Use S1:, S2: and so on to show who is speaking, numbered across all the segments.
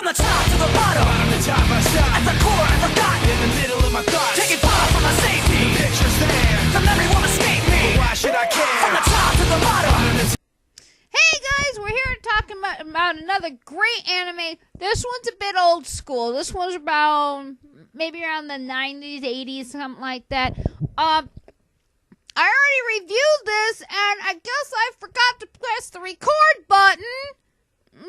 S1: From the top to the bottom, bottom to top, I stop. At the core, I forgot. In the middle of my thoughts, taking far from my safety. The picture's there, the memory won't escape me. But why should I care? From the top to the bottom.
S2: Hey guys, we're here talking about another great anime. This one's a bit old school. This one's about maybe around the 90s, 80s, something like that. I already reviewed this, and I guess I forgot to press the record button.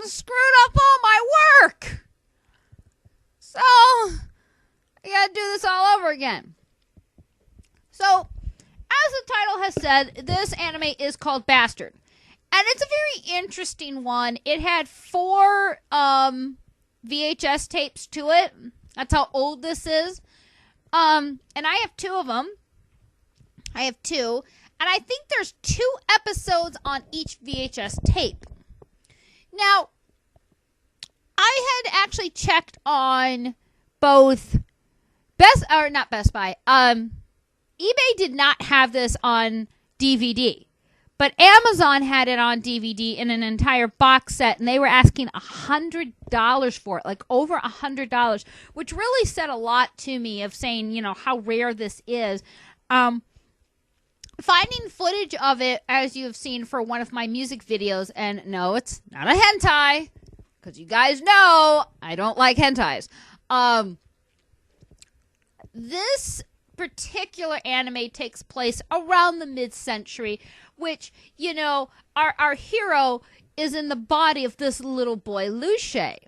S2: Screwed up all my work. So, I gotta do this all over again. So, as the title has said, this anime is called Bastard. And it's a very interesting one. It had 4 VHS tapes to it. That's how old this is. And I have 2 of them. I have 2. And I think there's 2 episodes on each VHS tape. Now, I had actually checked on both not Best Buy. eBay did not have this on DVD, but Amazon had it on DVD in an entire box set, and they were asking $100 for it, like over $100, which really said a lot to me of saying, you know, how rare this is. Finding footage of it, as you have seen for one of my music videos, and no, it's not a hentai, because you guys know I don't like hentais. This particular anime takes place around the mid-century, which, you know, our hero is in the body of this little boy, Luce.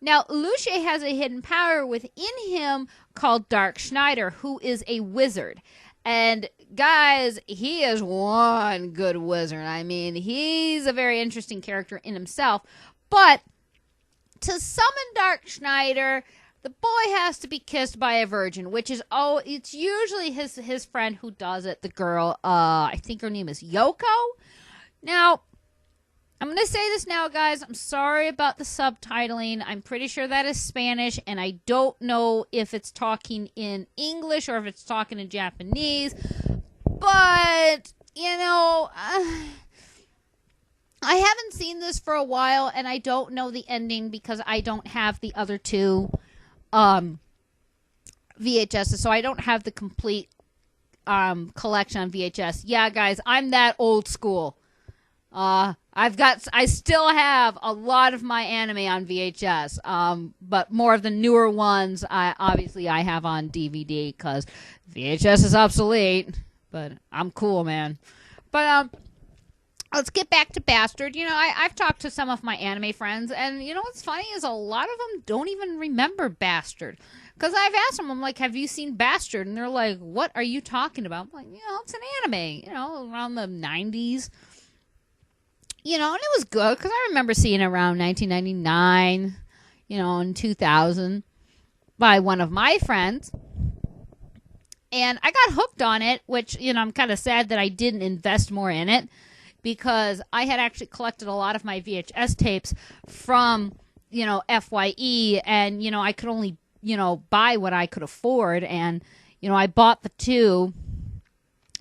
S2: Now, Luce has a hidden power within him called Dark Schneider, who is a wizard. And guys, he is one good wizard. I mean, he's a very interesting character in himself. But to summon Dark Schneider, the boy has to be kissed by a virgin, which is, it's usually his friend who does it, the girl. I think her name is Yoko. Now, I'm going to say this now, guys. I'm sorry about the subtitling. I'm pretty sure that is Spanish, and I don't know if it's talking in English or if it's talking in Japanese. But, you know, I haven't seen this for a while, and I don't know the ending because I don't have the other 2 VHSs, so I don't have the complete collection on VHS. Yeah, guys, I'm that old school. I still have a lot of my anime on VHS, but more of the newer ones, I have on DVD because VHS is obsolete. But I'm cool, man. But let's get back to Bastard. You know, I've talked to some of my anime friends, and you know what's funny is a lot of them don't even remember Bastard. Because I've asked them, I'm like, have you seen Bastard? And they're like, what are you talking about? I'm like, you know, it's an anime, you know, around the 90s. You know, and it was good because I remember seeing it around 1999, you know, in 2000 by one of my friends. And I got hooked on it, which, you know, I'm kind of sad that I didn't invest more in it because I had actually collected a lot of my VHS tapes from, you know, FYE. And, you know, I could only, you know, buy what I could afford. And, you know, I bought the 2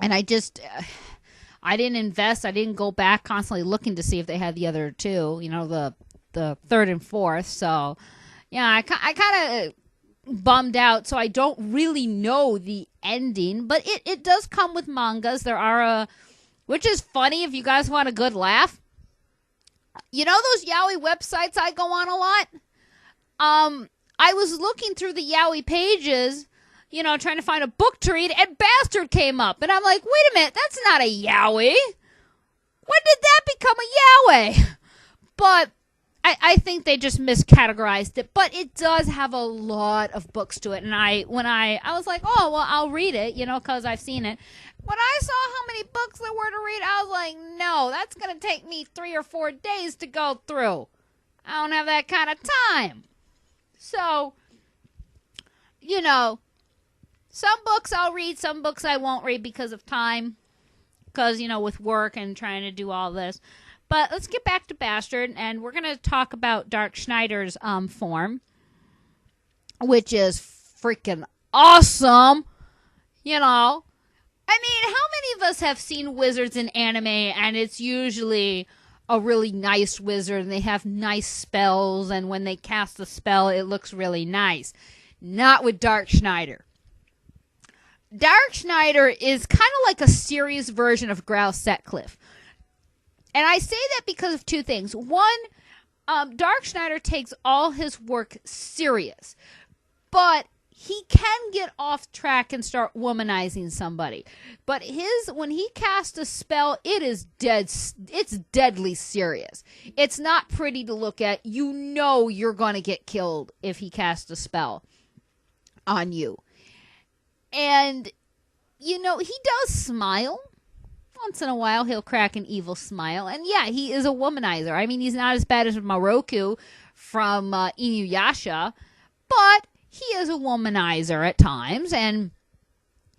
S2: and I just... I didn't invest. I didn't go back constantly looking to see if they had the other 2, you know, the 3rd and 4th. So, yeah, I kind of bummed out. So I don't really know the ending. But it does come with mangas. There are which is funny if you guys want a good laugh. You know those yaoi websites I go on a lot? I was looking through the yaoi pages, you know, trying to find a book to read, and Bastard came up. And I'm like, wait a minute, that's not a yaoi. When did that become a yaoi? But I think they just miscategorized it. But it does have a lot of books to it. And I was like, oh, well, I'll read it, you know, because I've seen it. When I saw how many books there were to read, I was like, no, that's going to take me 3 or 4 days to go through. I don't have that kind of time. So, you know, some books I'll read, some books I won't read because of time. Because, you know, with work and trying to do all this. But let's get back to Bastard, and we're going to talk about Dark Schneider's form, which is freaking awesome. You know, I mean, how many of us have seen wizards in anime, and it's usually a really nice wizard and they have nice spells, and when they cast a spell, it looks really nice. Not with Dark Schneider. Dark Schneider is kind of like a serious version of Growl Sutcliffe. And I say that because of two things. One, Dark Schneider takes all his work serious, but he can get off track and start womanizing somebody. But when he casts a spell, it's deadly serious. It's not pretty to look at. You know you're going to get killed if he casts a spell on you. And, he does smile. Once in a while, he'll crack an evil smile. And yeah, he is a womanizer. I mean, he's not as bad as Moroku from Inuyasha, but he is a womanizer at times. And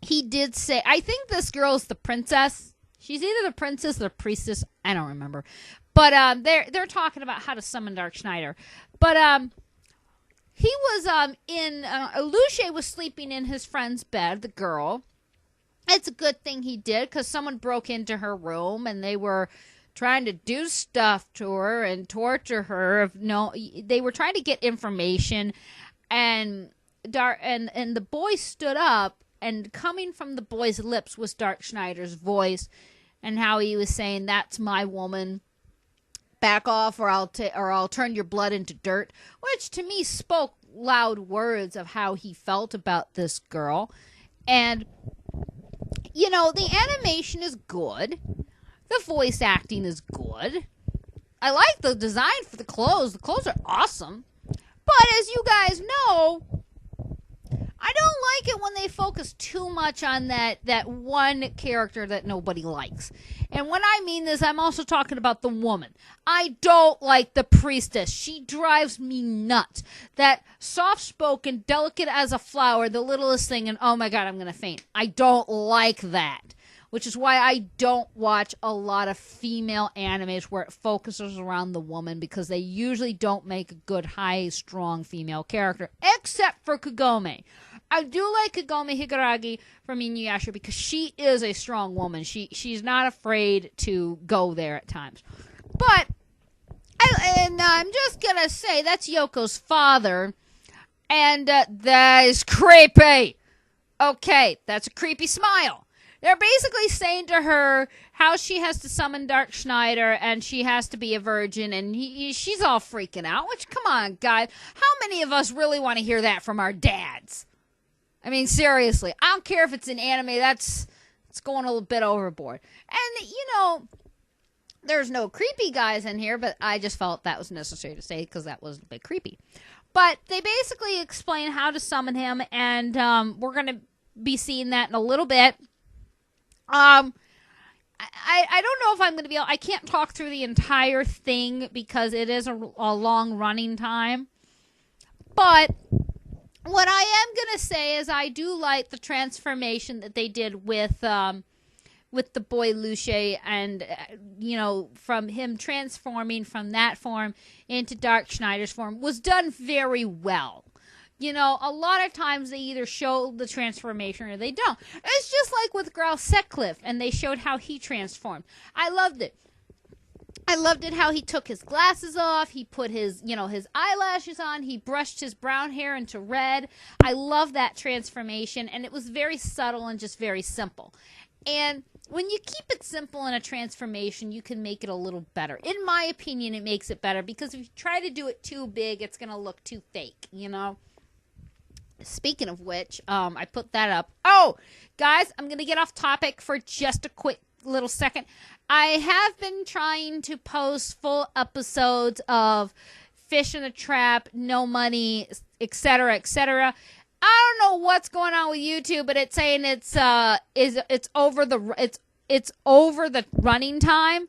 S2: he did say, I think this girl is the princess. She's either the princess or the priestess. I don't remember. But they're talking about how to summon Dark Schneider. But he was Lucia was sleeping in his friend's bed, the girl. It's a good thing he did, because someone broke into her room and they were trying to do stuff to her and torture her. They were trying to get information, and the boy stood up, and coming from the boy's lips was Dark Schneider's voice, and how he was saying, "That's my woman. Back off, or I'll turn your blood into dirt," which to me spoke loud words of how he felt about this girl. And the animation is good. The voice acting is good. I like the design for the clothes. The clothes are awesome. But as you guys know, I don't like it when they focus too much on that one character that nobody likes. And when I mean this, I'm also talking about the woman. I don't like the priestess. She drives me nuts. That soft-spoken, delicate as a flower, the littlest thing, and oh my God, I'm going to faint. I don't like that. Which is why I don't watch a lot of female animes where it focuses around the woman, because they usually don't make a good, high, strong female character, except for Kagome. I do like Kagome Higaragi from Inuyasha because she is a strong woman. She's not afraid to go there at times. But, I'm just going to say, that's Yoko's father, and that is creepy. Okay, that's a creepy smile. They're basically saying to her how she has to summon Dark Schneider and she has to be a virgin, and she's all freaking out. Which, come on, guys. How many of us really want to hear that from our dads? I mean, seriously. I don't care if it's an anime. It's going a little bit overboard. And, there's no creepy guys in here, but I just felt that was necessary to say because that was a bit creepy. But they basically explain how to summon him, and we're going to be seeing that in a little bit. I don't know if I'm going to be able... I can't talk through the entire thing because it is a long running time. But what I am going to say is I do like the transformation that they did with the boy Lucia, and, from him transforming from that form into Dark Schneider's form was done very well. A lot of times they either show the transformation or they don't. It's just like with Growl Sutcliffe, and they showed how he transformed. I loved it. I loved it how he took his glasses off, he put his eyelashes on, he brushed his brown hair into red. I love that transformation, and it was very subtle and just very simple. And when you keep it simple in a transformation, you can make it a little better. In my opinion, it makes it better, because if you try to do it too big, it's going to look too fake, Speaking of which, I put that up. Oh, guys, I'm going to get off topic for just a quick little second. I have been trying to post full episodes of Fish in a Trap, No Money, etc., etc. I don't know what's going on with YouTube, but it's saying it's over the running time.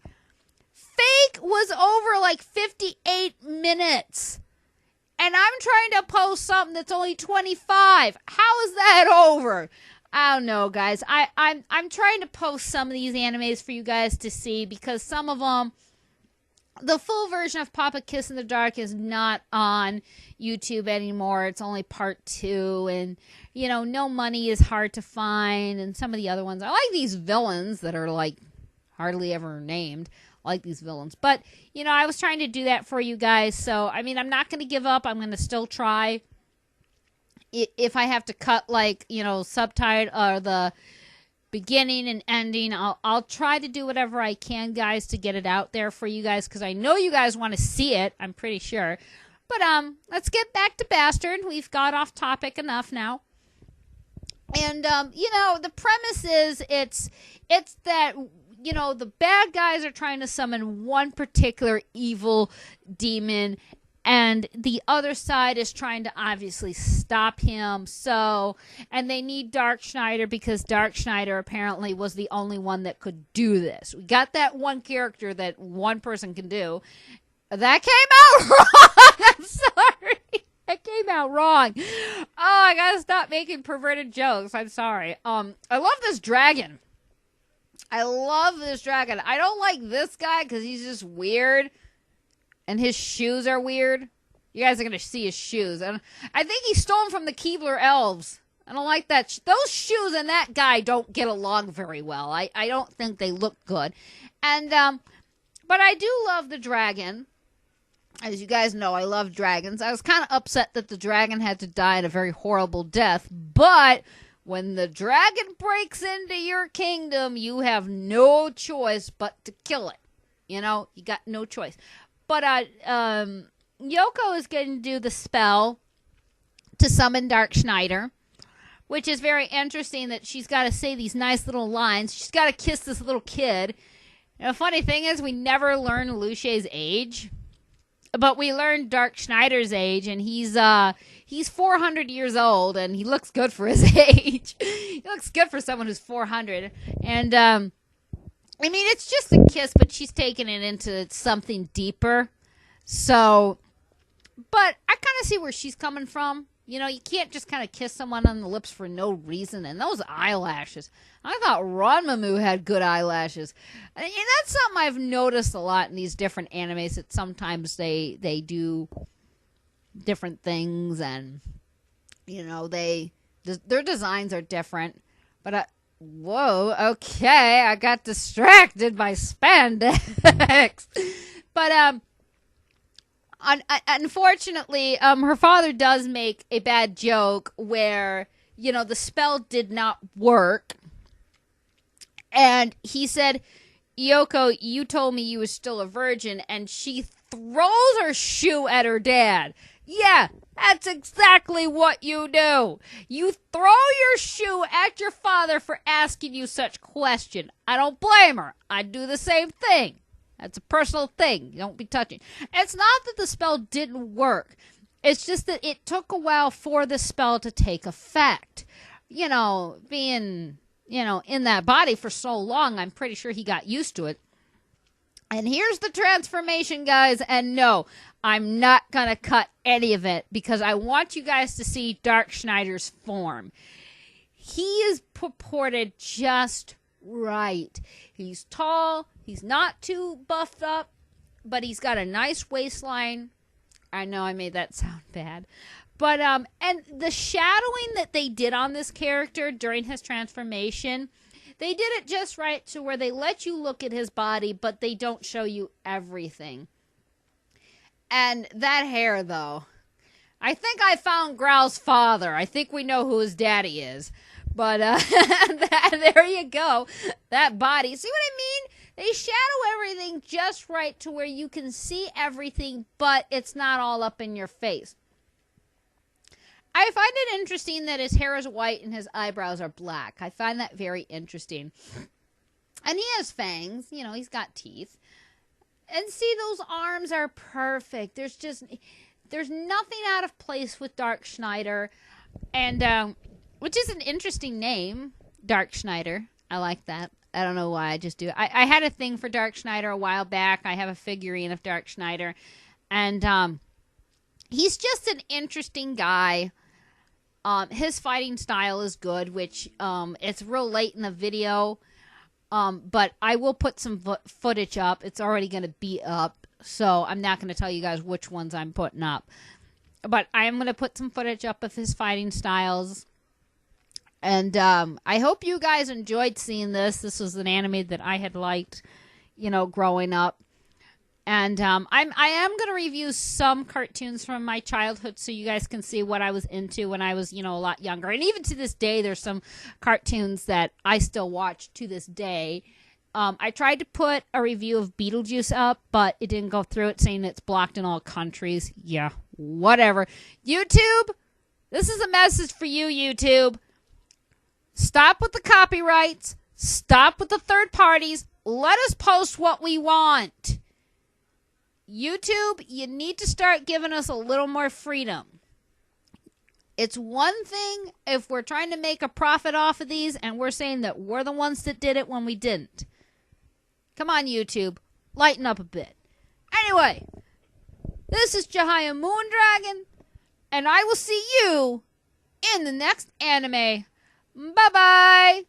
S2: Fake was over like 58 minutes. And I'm trying to post something that's only 25. How is that over? I don't know, guys. I'm trying to post some of these animes for you guys to see, because some of them, the full version of Papa Kiss in the Dark is not on YouTube anymore. It's only part 2, and No Money is hard to find, and some of the other ones. I like these villains that are like hardly ever named, like these villains. But, I was trying to do that for you guys. So, I mean, I'm not going to give up. I'm going to still try. If I have to cut, subtitle or the beginning and ending, I'll try to do whatever I can, guys, to get it out there for you guys, because I know you guys want to see it. I'm pretty sure. But let's get back to Bastard. We've got off topic enough now. And the premise is it's that the bad guys are trying to summon one particular evil demon, and the other side is trying to obviously stop him. And they need Dark Schneider, because Dark Schneider apparently was the only one that could do this. We got that one character that one person can do. That came out wrong. I'm sorry. That came out wrong. Oh, I gotta stop making perverted jokes. I'm sorry. I love this dragon. I don't like this guy because he's just weird. And his shoes are weird. You guys are going to see his shoes. And I think he stole them from the Keebler elves. I don't like that. Those shoes and that guy don't get along very well. I don't think they look good. And, but I do love the dragon. As you guys know, I love dragons. I was kind of upset that the dragon had to die a very horrible death. But when the dragon breaks into your kingdom, you have no choice but to kill it. You got no choice. But Yoko is going to do the spell to summon Dark Schneider, which is very interesting that she's got to say these nice little lines. She's got to kiss this little kid. And the funny thing is, we never learn Lucier's age, but we learned Dark Schneider's age, and he's 400 years old, and he looks good for his age. He looks good for someone who's 400. And I mean, it's just a kiss, but she's taking it into something deeper. So, but I kind of see where she's coming from. You can't just kind of kiss someone on the lips for no reason. And those eyelashes. I thought Ranmamu had good eyelashes. And that's something I've noticed a lot in these different animes, that sometimes they do different things, and, their designs are different. But whoa, okay, I got distracted by spandex. But, unfortunately, her father does make a bad joke where, the spell did not work. And he said, Yoko, you told me you were still a virgin, and she throws her shoe at her dad. Yeah, that's exactly what you do. You throw your shoe at your father for asking you such question. I don't blame her. I'd do the same thing. That's a personal thing. You don't be touching. It's not that the spell didn't work. It's just that it took a while for the spell to take effect. Being, in that body for so long, I'm pretty sure he got used to it. And here's the transformation, guys. And no, I'm not going to cut any of it, because I want you guys to see Dark Schneider's form. He is purported just right. He's tall. He's not too buffed up, but he's got a nice waistline. I know I made that sound bad. But, and the shadowing that they did on this character during his transformation, they did it just right to where they let you look at his body, but they don't show you everything. And that hair, though. I think I found Growl's father. I think we know who his daddy is. But there you go. That body. See what I mean? They shadow everything just right to where you can see everything, but it's not all up in your face. I find it interesting that his hair is white and his eyebrows are black. I find that very interesting. And he has fangs. He's got teeth. And see, those arms are perfect. There's nothing out of place with Dark Schneider. And, which is an interesting name, Dark Schneider. I like that. I don't know why, I just do. I had a thing for Dark Schneider a while back. I have a figurine of Dark Schneider. And, he's just an interesting guy. His fighting style is good, which, it's real late in the video. But I will put some footage up. It's already going to be up, so I'm not going to tell you guys which ones I'm putting up. But I am going to put some footage up of his fighting styles. And I hope you guys enjoyed seeing this. This was an anime that I had liked. growing up. And I am going to review some cartoons from my childhood so you guys can see what I was into when I was, a lot younger. And even to this day, there's some cartoons that I still watch to this day. I tried to put a review of Beetlejuice up, but it didn't go through. It's saying it's blocked in all countries. Yeah, whatever. YouTube, this is a message for you, YouTube. Stop with the copyrights. Stop with the third parties. Let us post what we want. YouTube, you need to start giving us a little more freedom. It's one thing if we're trying to make a profit off of these and we're saying that we're the ones that did it when we didn't. Come on, YouTube. Lighten up a bit. Anyway, this is Jahia Moondragon, and I will see you in the next anime. Bye-bye.